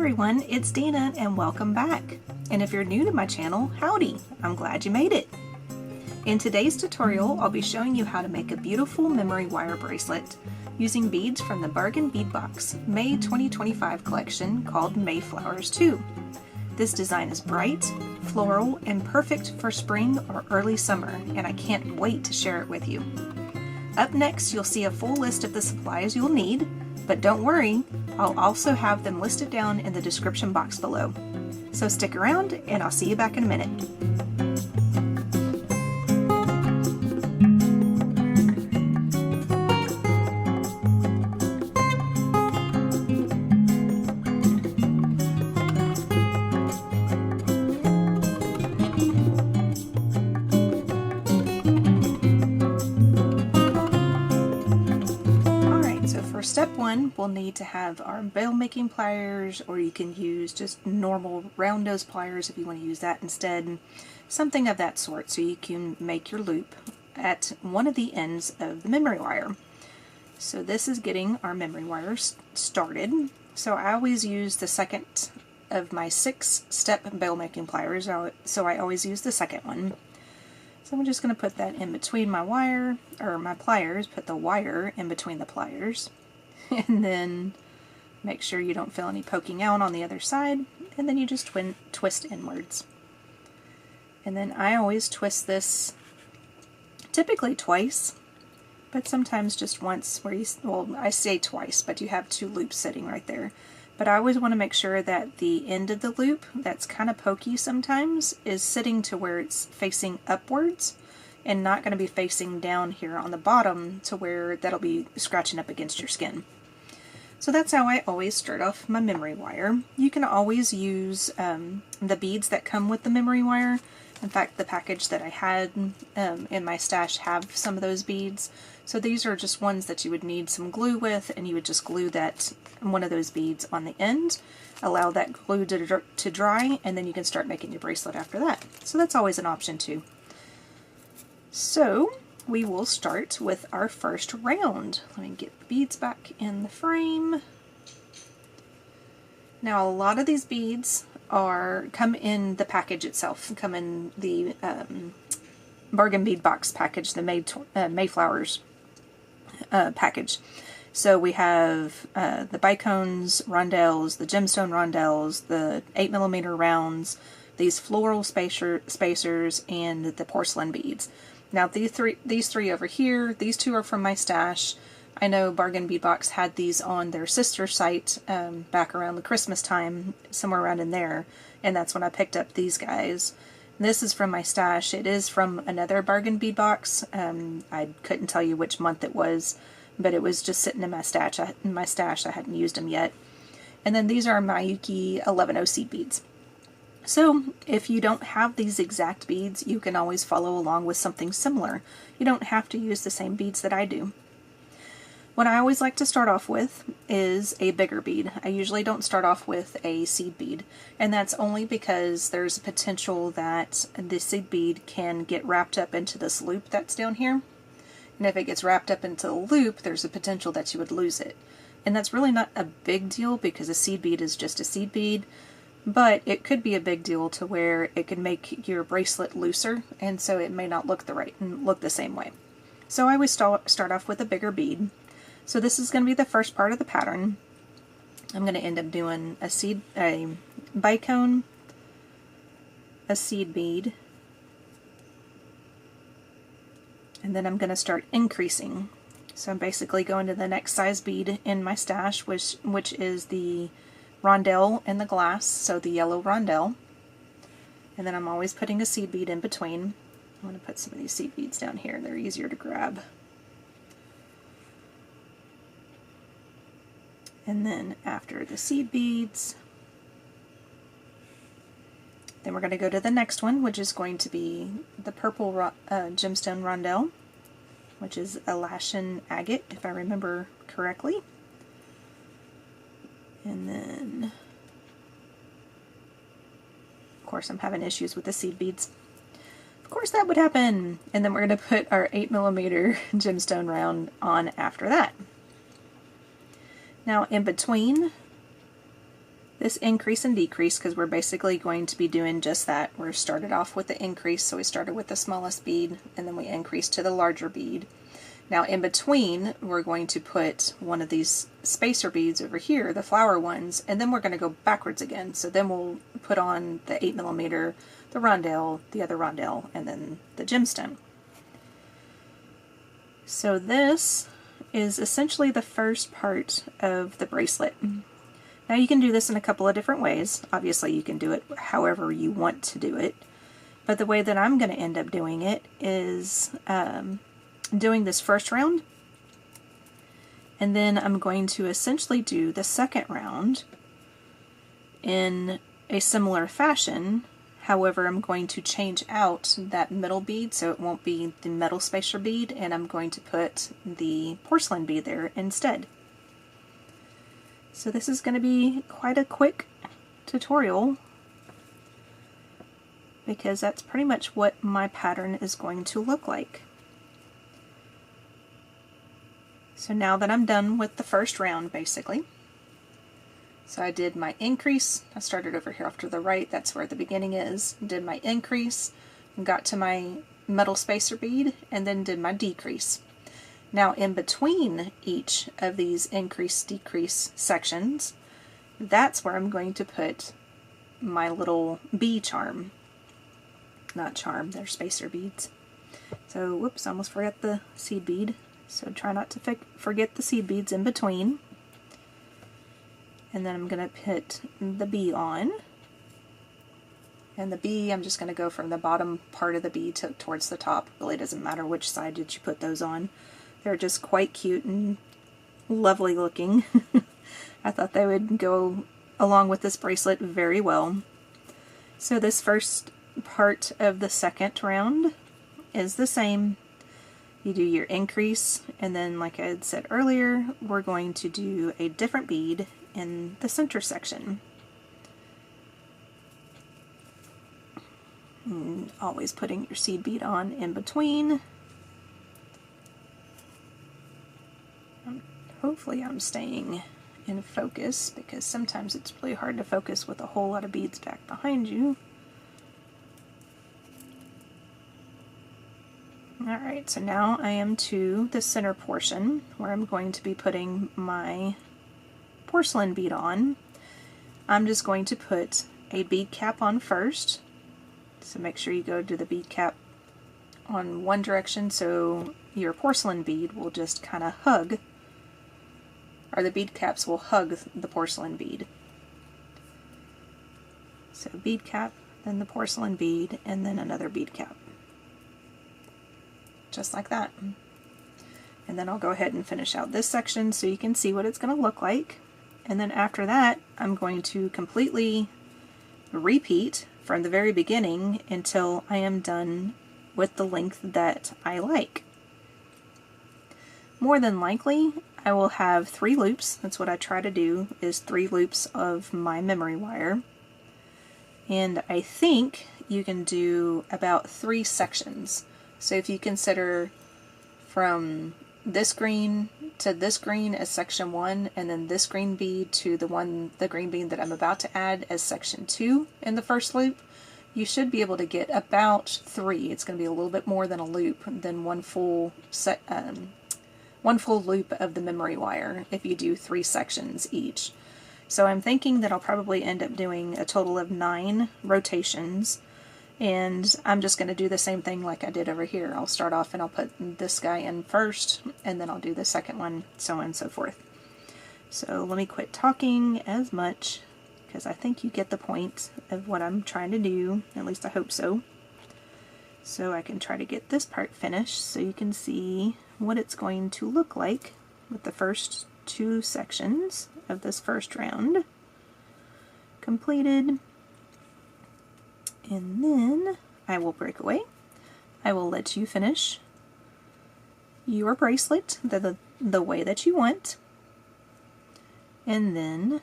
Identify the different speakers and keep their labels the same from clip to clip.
Speaker 1: everyone, it's Dena and welcome back. And if you're new to my channel, howdy, I'm glad you made it. In today's tutorial, I'll be showing you how to make a beautiful memory wire bracelet using beads from the Bargain Bead Box May 2025 collection called Mayflowers 2. This design is bright, floral, and perfect for spring or early summer, and I can't wait to share it with you. Up next, you'll see a full list of the supplies you'll need, but don't worry, I'll also have them listed down in the description box below. So stick around and I'll see you back in a minute. Step one, we'll need to have our bail making pliers, or you can use just normal rondelles pliers if you want to use that instead. Something of that sort so you can make your loop at one of the ends of the memory wire. So this is getting our memory wires started. So I always use the second of my 6-step bail making pliers, so I always use the second one. So I'm just going to put that in between my wire, or my pliers, put the wire in between the pliers. And then make sure you don't feel any poking out on the other side, and then you just twist inwards. And then I always twist this typically twice, but sometimes just once, where well, I say twice, but you have 2 loops sitting right there. But I always want to make sure that the end of the loop, that's kind of pokey sometimes, is sitting to where it's facing upwards and not going to be facing down here on the bottom to where that'll be scratching up against your skin. So that's how I always start off my memory wire. You can always use the beads that come with the memory wire. In fact, the package that I had in my stash have some of those beads. So these are just ones that you would need some glue with, and you would just glue that one of those beads on the end, allow that glue to dry, and then you can start making your bracelet after that. So that's always an option too. So we will start with our first round. Let me get the beads back in the frame. Now a lot of these beads come in the package itself, come in the Bargain Bead Box package, the Mayflowers package. So we have the bicones, rondelles, the gemstone rondelles, the 8mm rounds, these floral spacers, and the porcelain beads. Now these three over here, these 2 are from my stash. I know Bargain Bead Box had these on their sister site back around the Christmas time, somewhere around in there, and that's when I picked up these guys. This is from my stash. It is from another Bargain Bead Box. I couldn't tell you which month it was, but it was just sitting in my stash. I hadn't used them yet. And then these are Miyuki 11 seed beads. So if you don't have these exact beads, you can always follow along with something similar. You don't have to use the same beads that I do. What I always like to start off with is a bigger bead. I usually don't start off with a seed bead, and that's only because there's a potential that the seed bead can get wrapped up into this loop that's down here. And if it gets wrapped up into the loop, there's a potential that you would lose it. And that's really not a big deal because a seed bead is just a seed bead. But it could be a big deal to where it could make your bracelet looser, and so it may not look the same way. So I always start off with a bigger bead. So this is going to be the first part of the pattern. I'm going to end up doing a bicone, a seed bead, and then I'm going to start increasing. So I'm basically going to the next size bead in my stash, which is the rondelle in the glass, so the yellow rondelle. And then I'm always putting a seed bead in between. I'm going to put some of these seed beads down here. They're easier to grab. And then after the seed beads, then we're going to go to the next one, which is going to be the purple gemstone rondelle, which is Alashan agate, if I remember correctly. And then, of course, I'm having issues with the seed beads. Of course that would happen. And then we're going to put our 8mm gemstone round on after that. Now in between this increase and decrease because we're basically going to be doing just that. We're started off with the increase, so we started with the smallest bead and then we increased to the larger bead. Now in between we're going to put one of these spacer beads over here, the flower ones, and then we're going to go backwards again. So then we'll put on the 8mm, the rondelle, the other rondelle, and then the gemstone. So this is essentially the first part of the bracelet. Now you can do this in a couple of different ways. Obviously you can do it however you want to do it, but the way that I'm going to end up doing it is doing this first round, and then I'm going to essentially do the second round in a similar fashion. However, I'm going to change out that middle bead so it won't be the metal spacer bead, and I'm going to put the porcelain bead there instead. So this is going to be quite a quick tutorial because that's pretty much what my pattern is going to look like. So now that I'm done with the first round, basically, so I did my increase, I started over here off to the right, that's where the beginning is, did my increase, got to my metal spacer bead, and then did my decrease. Now in between each of these increase-decrease sections, that's where I'm going to put my little bee charm. Not charm, they're spacer beads. So, whoops, I almost forgot the seed bead. So try not to forget the seed beads in between. And then I'm going to put the bee on. And the bee, I'm just going to go from the bottom part of the bee towards the top. Really doesn't matter which side did you put those on. They're just quite cute and lovely looking. I thought they would go along with this bracelet very well. So this first part of the second round is the same. You do your increase, and then like I had said earlier, we're going to do a different bead in the center section. And always putting your seed bead on in between. Hopefully I'm staying in focus because sometimes it's really hard to focus with a whole lot of beads back behind you. Alright, so now I am to the center portion where I'm going to be putting my porcelain bead on. I'm just going to put a bead cap on first. So make sure you go to the bead cap on one direction so your porcelain bead will just kind of hug, or the bead caps will hug the porcelain bead. So bead cap, then the porcelain bead, and then another bead cap. Just like that. And then I'll go ahead and finish out this section so you can see what it's going to look like. And then after that, I'm going to completely repeat from the very beginning until I am done with the length that I like. More than likely, I will have 3 loops. That's what I try to do, is 3 loops of my memory wire. And I think you can do about 3 sections. So if you consider from this green to this green as section 1, and then this green bead to the green bead that I'm about to add as section 2 in the first loop, you should be able to get about 3. It's going to be a little bit more than a loop, than one full loop of the memory wire if you do 3 sections each. So I'm thinking that I'll probably end up doing a total of 9 rotations. And I'm just going to do the same thing like I did over here. I'll start off and I'll put this guy in first, and then I'll do the second one, so on and so forth. So let me quit talking as much, because I think you get the point of what I'm trying to do. At least I hope so. So I can try to get this part finished so you can see what it's going to look like with the first 2 sections of this first round completed. And then I will break away. I will let you finish your bracelet the way that you want. And then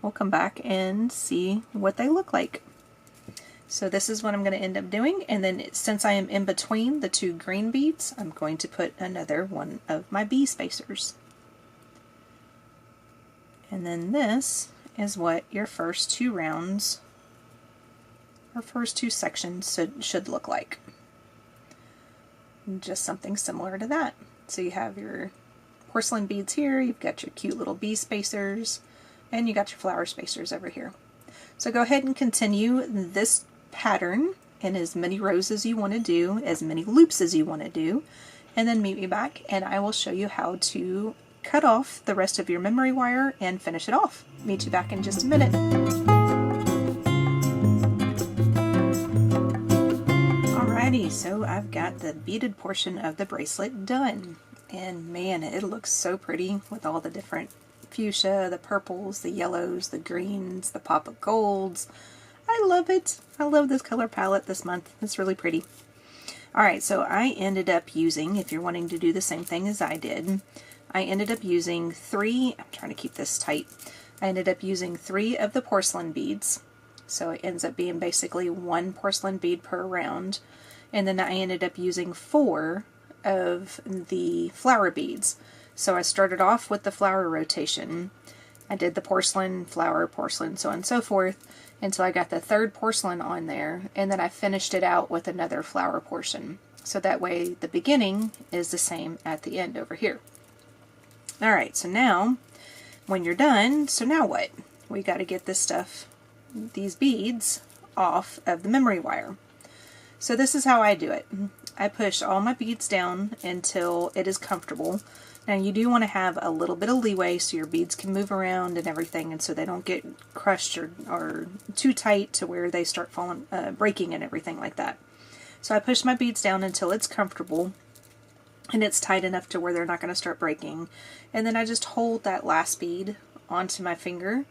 Speaker 1: we'll come back and see what they look like. So this is what I'm going to end up doing. And then since I am in between the 2 green beads, I'm going to put another one of my bee spacers. And then this is what your first two rounds, or first two sections should look like. Just something similar to that. So you have your porcelain beads here, you've got your cute little bee spacers, and you got your flower spacers over here. So go ahead and continue this pattern in as many rows as you want to do, as many loops as you want to do, and then meet me back and I will show you how to cut off the rest of your memory wire and finish it off. Meet you back in just a minute. Alrighty, so I've got the beaded portion of the bracelet done, and man, it looks so pretty with all the different fuchsia, the purples, the yellows, the greens, the pop of golds. I love it. I love this color palette this month. It's really pretty. Alright, so I ended up using, if you're wanting to do the same thing as I did, I ended up using I'm trying to keep this tight, I ended up using 3 of the porcelain beads. So it ends up being basically 1 porcelain bead per round. And then I ended up using 4 of the flower beads. So I started off with the flower rotation. I did the porcelain, flower, porcelain, so on and so forth, until I got the 3rd porcelain on there, and then I finished it out with another flower portion. So that way the beginning is the same at the end over here. Alright, so now, when you're done, so now what? We got to get this stuff, these beads, off of the memory wire. So this is how I do it. I push all my beads down until it is comfortable. Now you do want to have a little bit of leeway so your beads can move around and everything, and so they don't get crushed or too tight to where they start falling, breaking and everything like that. So I push my beads down until it's comfortable and it's tight enough to where they're not going to start breaking. And then I just hold that last bead onto my finger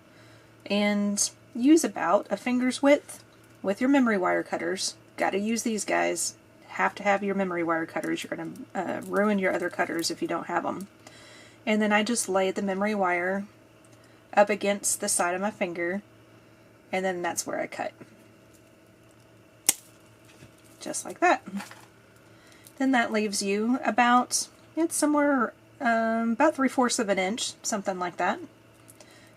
Speaker 1: and use about a finger's width with your memory wire cutters. Got to use these guys. Have to have your memory wire cutters. You're going to ruin your other cutters if you don't have them. And then I just lay the memory wire up against the side of my finger, and then that's where I cut. Just like that. Then that leaves you about, it's somewhere about 3/4 of an inch, something like that.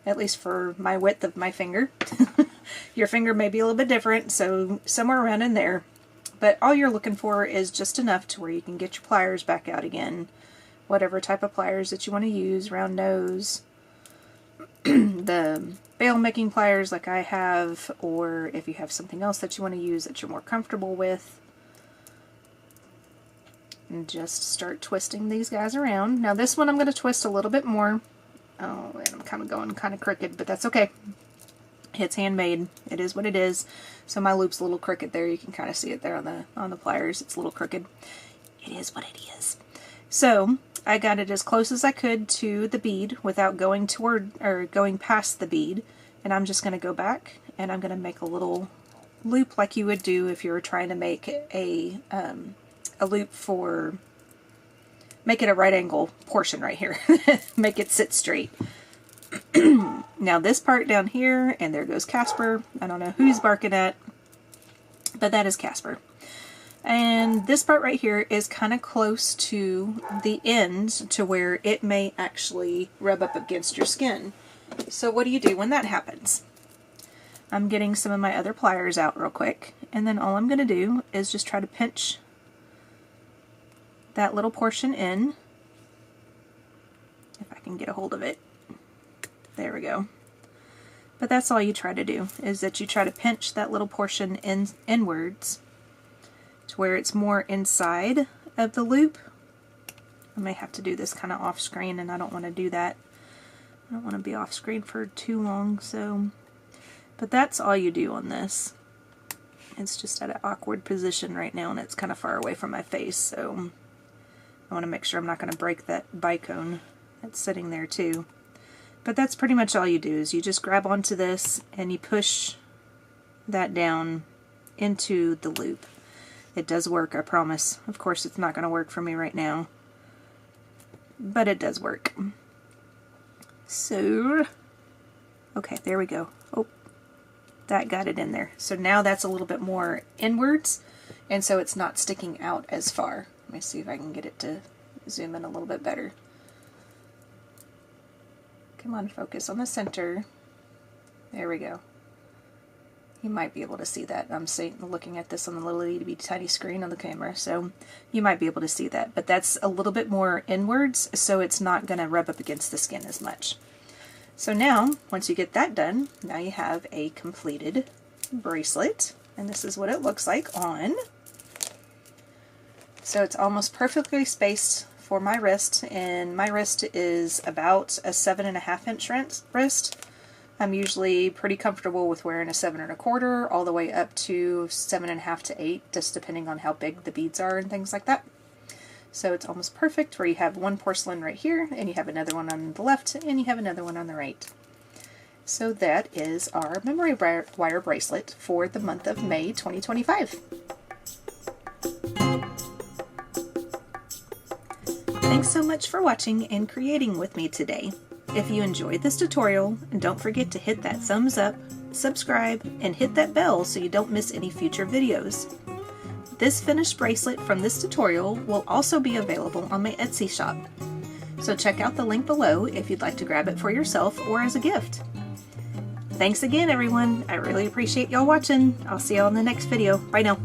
Speaker 1: At least for my width of my finger. Your finger may be a little bit different, so somewhere around in there. But all you're looking for is just enough to where you can get your pliers back out again. Whatever type of pliers that you want to use, round nose, the bail making pliers like I have, or if you have something else that you want to use that you're more comfortable with. And just start twisting these guys around. Now this one I'm going to twist a little bit more. Oh, and I'm kind of going kind of crooked, but that's okay. It's handmade. It is what it is. So my loop's a little crooked there. You can kind of see it there on the pliers. It's a little crooked. It is what it is. So I got it as close as I could to the bead without going toward or going past the bead. And I'm just going to go back and I'm going to make a little loop like you would do if you were trying to make a loop for, make it a right angle portion right here. Make it sit straight. Now this part down here, and there goes Casper. I don't know who he's barking at, but that is Casper. And this part right here is kind of close to the end to where it may actually rub up against your skin. So what do you do when that happens? I'm getting some of my other pliers out real quick, and then all I'm going to do is just try to pinch that little portion in, if I can get a hold of it. There we go. But that's all you try to do, is that you try to pinch that little portion inwards to where it's more inside of the loop. I may have to do this kind of off screen, and I don't want to do that. I don't want to be off screen for too long, so. But that's all you do on this. It's just at an awkward position right now, and it's kind of far away from my face, so I want to make sure I'm not going to break that bicone that's sitting there too. But that's pretty much all you do, is you just grab onto this and you push that down into the loop. It does work, I promise. Of course it's not going to work for me right now, but it does work. So, okay, there we go. Oh, that got it in there. So now that's a little bit more inwards, and so it's not sticking out as far. Let me see if I can get it to zoom in a little bit better. Come on, focus on the center. There we go. You might be able to see that. I'm looking at this on the little itty bitty tiny screen on the camera, so you might be able to see that. But that's a little bit more inwards, so it's not going to rub up against the skin as much. So now, once you get that done, now you have a completed bracelet, and this is what it looks like on. So it's almost perfectly spaced for my wrist, and my wrist is about a 7.5 inch wrist. I'm usually pretty comfortable with wearing a 7 1/4 all the way up to 7.5 to 8, just depending on how big the beads are and things like that. So it's almost perfect where you have one porcelain right here, and you have another one on the left, and you have another one on the right. So that is our memory wire bracelet for the month of May 2025. Thanks so much for watching and creating with me today. If you enjoyed this tutorial, don't forget to hit that thumbs up, subscribe, and hit that bell so you don't miss any future videos. This finished bracelet from this tutorial will also be available on my Etsy shop. So check out the link below if you'd like to grab it for yourself or as a gift. Thanks again, everyone. I really appreciate y'all watching. I'll see y'all in the next video. Bye now.